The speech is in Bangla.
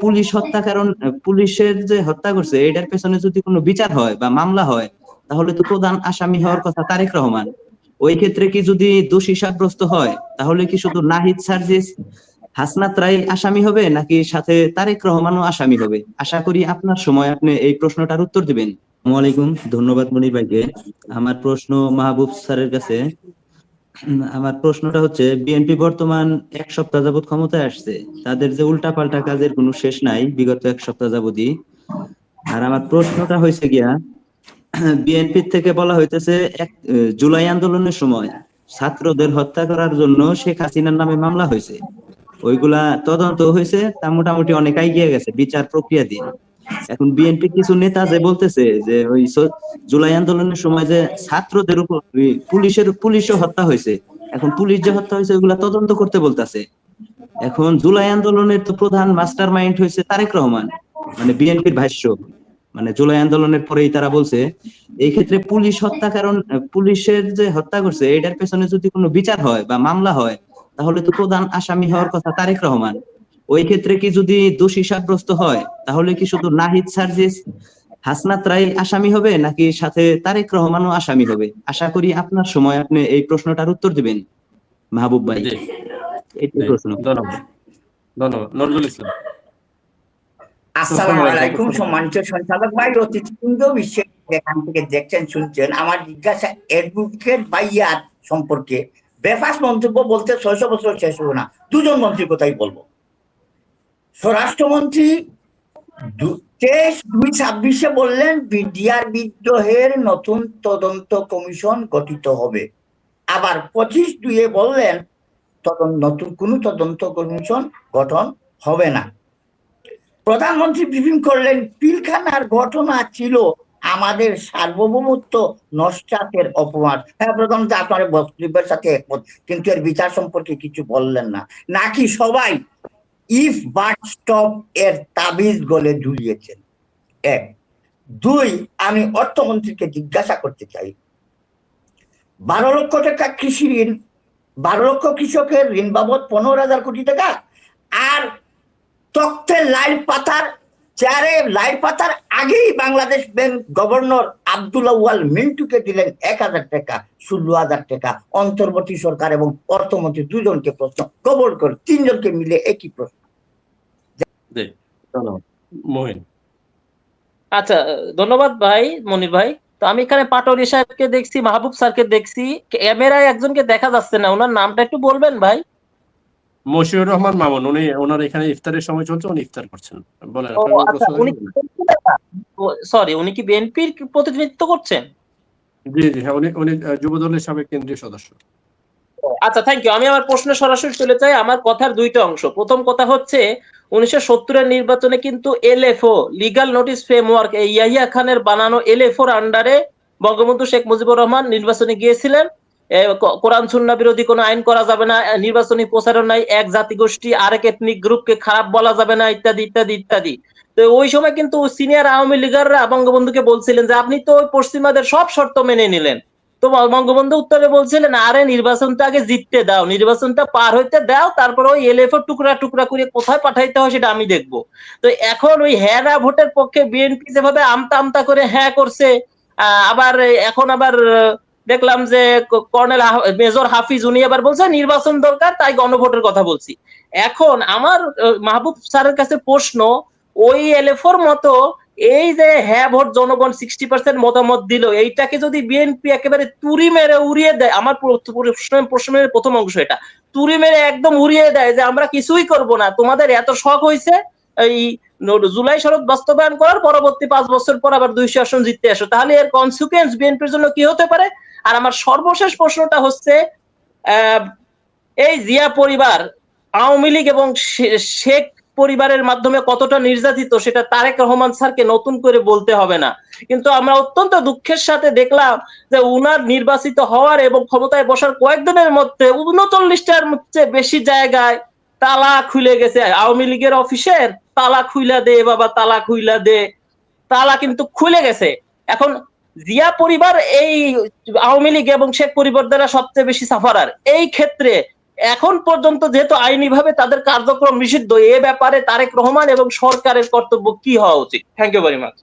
পুলিশ হত্যা, কারণ পুলিশের যে হত্যা করছে এটার পেছনে যদি কোনো বিচার হয় বা মামলা হয়, তাহলে তো প্রধান আসামি হওয়ার কথা তারেক রহমান। ওই ক্ষেত্রে কি যদি দোষী সাব্যস্ত হয়, তাহলে কি শুধু নাহিদ সার্জিস হাসনাত রায় আসামি হবে, নাকি সাথে তারেক রহমানও আসামি হবে? আশা করি আপনার সময় আপনি এই প্রশ্নটার উত্তর দিবেন। আসসালামু আলাইকুম, ধন্যবাদ মনির ভাইকে। আমার প্রশ্ন মাহবুব স্যারের কাছে। আমার প্রশ্নটা হচ্ছে, বিএনপি বর্তমান এক সপ্তাহ যাবত ক্ষমতায় আসছে, তাদের যে উল্টাপাল্টা কাজের কোনো শেষ নাই বিগত এক সপ্তাহ যাবতই। আর আমার প্রশ্নটা হয়েছে গিয়া, বিএনপি থেকে বলা হইতেছে জুলাই আন্দোলনের সময় ছাত্রদের হত্যা করার জন্য শেখ হাসিনার নামে মামলা হয়েছে, ওইগুলা তদন্ত হয়েছে, তা মোটামুটি অনেক এগিয়ে গেছে বিচার প্রক্রিয়া দিয়ে। এখন বিএনপি কিছু নেতা যে বলতেছে যে ওই জুলাই আন্দোলনের সময় যে ছাত্রদের উপর পুলিশও হত্যা হয়েছে, এখন পুলিশ যে হত্যা হয়েছে ওইগুলা তদন্ত করতে বলতেছে। এখন জুলাই আন্দোলনের তো প্রধান মাস্টার মাইন্ড হয়েছে তারেক রহমান, মানে বিএনপির ভাষ্য। মানে জুলাই আন্দোলনের পরেই তারা বলছে এই ক্ষেত্রে পুলিশ হত্যা, কারণ পুলিশের যে হত্যা করছে এটার পেছনে যদি কোনো বিচার হয় বা মামলা হয়, তাহলে তো প্রধান আসামি হওয়ার কথা তারেক রহমান। ওই ক্ষেত্রে কি যদি দোষী সাব্যস্ত হয়, তাহলে কি শুধু নাহিদ সার্জিস হাসনাত রায় আসামি হবে, নাকি সাথে তারেক রহমানও আসামি হবে? আশা করি আপনার সময় আপনি এই প্রশ্নটার উত্তর দিবেন মাহবুব ভাই। এইটাই প্রশ্ন। ধন্যবাদ। নজরুল ইসলাম। আসসালামু আলাইকুম সম্মানিত সঞ্চালক ভাই, অতিথিবৃন্দ, বিশ্বের যেখান থেকে দেখছেন শুনছেন। আমার জিজ্ঞাসা অ্যাডভোকেট ভাইয়ার সম্পর্কে। বেফাস মন্তব্য বলতে ৬০০ বছর শেষ হবে না। দুজন মন্ত্রীর কথাই বলবো। স্বরাষ্ট্রমন্ত্রী ২৩/২/২৬ বললেন বিডিআর বিদ্রোহের নতুন তদন্ত কমিশন গঠিত হবে। আবার ২৫/২ বললেন নতুন কোন তদন্ত কমিশন গঠন হবে না। প্রধানমন্ত্রী ব্রিফিং করলেন পিলখানার ঘটনা ছিল আমাদের সার্বভৌমত্ব নস্যাতের অপমান। হ্যাঁ, প্রধানমন্ত্রী আপনার বক্তব্যের সাথে একমত, কিন্তু এর বিচার সম্পর্কে কিছু বললেন না। নাকি সবাই ইফ বাট স্টপ এর তাবিজ গলে ঝুলিয়েছেন? ১। ২, আমি অর্থমন্ত্রীকে জিজ্ঞাসা করতে চাই, ১২ লক্ষ টাকা কৃষি ঋণ, ১২ লক্ষ কৃষকের ঋণ বাবদ ১৫,০০০ কোটি টাকা, আর তক্তে লাইট পাতার চেয়ারে লাইট পাতার আগেই বাংলাদেশ ব্যাংক গভর্নর আব্দুল আউয়াল মিন্টুকে দিলেন ১,০০০ টাকা, ১৬,০০০ টাকা। অন্তর্বর্তী সরকার এবং অর্থমন্ত্রী দুজনকে প্রশ্ন, কবর করে তিনজনকে মিলে একই প্রশ্ন। মহিন। আচ্ছা, ধন্যবাদ ভাই মনির ভাই। তো আমি এখানে পাটোয়ারি সাহেবকে দেখছি, মাহবুব স্যারকে দেখছি, ক্যামেরায় একজনকে দেখা যাচ্ছে না, ওনার নামটা একটু বলবেন ভাই? মশিউর রহমান মামুন। ওনার এখানে ইফতারের সময় চলছে, উনি ইফতার করছেন। বলেন। সরি, উনি কি বিএনপির প্রতিনিধিত্ব করছেন? জি জি, হ্যাঁ, উনি যুবদলের সাবেক কেন্দ্রীয় সদস্য। আচ্ছা, থ্যাংক ইউ। আমি আমার প্রশ্নে সরাসরি চলে যাই। আমার কথার দুইটা অংশ। প্রথম কথা হচ্ছে, 1970-এর নির্বাচনে কিন্তু এলএফও, লিগাল নোটিস ফ্রেমওয়ার্ক, এই ইয়াহিয়া খানের বানানো এলএফওর আন্ডারে বঙ্গবন্ধু শেখ মুজিবুর রহমান নির্বাচনে গিয়েছিলেন। কোরআন সুন্নাহ বিরোধী কোনো আইন করা যাবে না, নির্বাচনী প্রচারণায় এক জাতিগোষ্ঠী আরেক এথনিক গ্রুপকে খারাপ বলা যাবে না, ইত্যাদি ইত্যাদি ইত্যাদি। তো ওই সময় কিন্তু সিনিয়র আওয়ামী লীগাররা বঙ্গবন্ধুকে বলছিলেন যে আপনি তো ওই পশ্চিমাদের সব শর্ত মেনে নিলেন। তো বঙ্গবন্ধু উত্তরে বলছিলেন, আরে নির্বাচনটা আগে জিততে দাও, নির্বাচনটা পার হইতে দাও, তারপর ওই এলএফও টুকরা টুকরা করে কোথায় পাঠাইতে হয় সেটা আমি দেখবো। তো এখন ওই হ্যাঁ না ভোটের পক্ষে বিএনপি যেভাবে আমতা আমতা করে হ্যাঁ করছে, আবার এখন আবার দেখলাম যে কর্নেল মেজর হাফিজ উনি আবার বলছে নির্বাচন দরকার, তাই গণভোটের কথা বলছি। এখন আমার মাহবুব স্যারের কাছে প্রশ্ন, ওই এলএফওর মতো এই যে হ্যাঁ ভোট জনগণ 60% মতামত দিল, এইটাকে যদি বিএনপি একেবারে তুড়ি মেরে উড়িয়ে দেয়, আমার প্রশ্নের প্রথম অংশ এটা, তুড়ি মেরে একদম উড়িয়ে দেয় যে আমরা কিছুই করব না, তোমাদের এত শখ হয়েছে এই জুলাই শরৎ বাস্তবায়ন করার, পরবর্তী 5 বছর পর আবার 200 আসন জিততে আসো, তাহলে এর কনসিকুয়েন্স বিএনপির জন্য কি হতে পারে? আর আমার সর্বশেষ প্রশ্নটা হচ্ছে, এই জিয়া পরিবার আওয়ামী লীগ এবং শেখ পরিবারের মাধ্যমে কতটা নির্যাতিত সেটা তারেক রহমান স্যারকে নতুন করে বলতে হবে না। কিন্তু আমরা অত্যন্ত দুঃখের সাথে দেখলাম যে উনার নির্বাচিত হওয়ার এবং ক্ষমতায় বসার কয়েকদিনের মধ্যে 39টার চেয়ে বেশি জায়গায় তালা খুলে গেছে। আওয়ামী লীগের অফিসের তালা খুইলা দে বাবা, তালা খুইলা দে, তালা কিন্তু খুলে গেছে। এখন জিয়া পরিবার এই আওয়ামী লীগ এবং শেখ পরিবার দ্বারা সবচেয়ে বেশি সাফারার। এই ক্ষেত্রে এখন পর্যন্ত যেহেতু আইনিভাবে তাদের কার্যক্রম নিষিদ্ধ, এ ব্যাপারে তারেক রহমান এবং সরকারের কর্তব্য কি হওয়া উচিত? Thank you very much.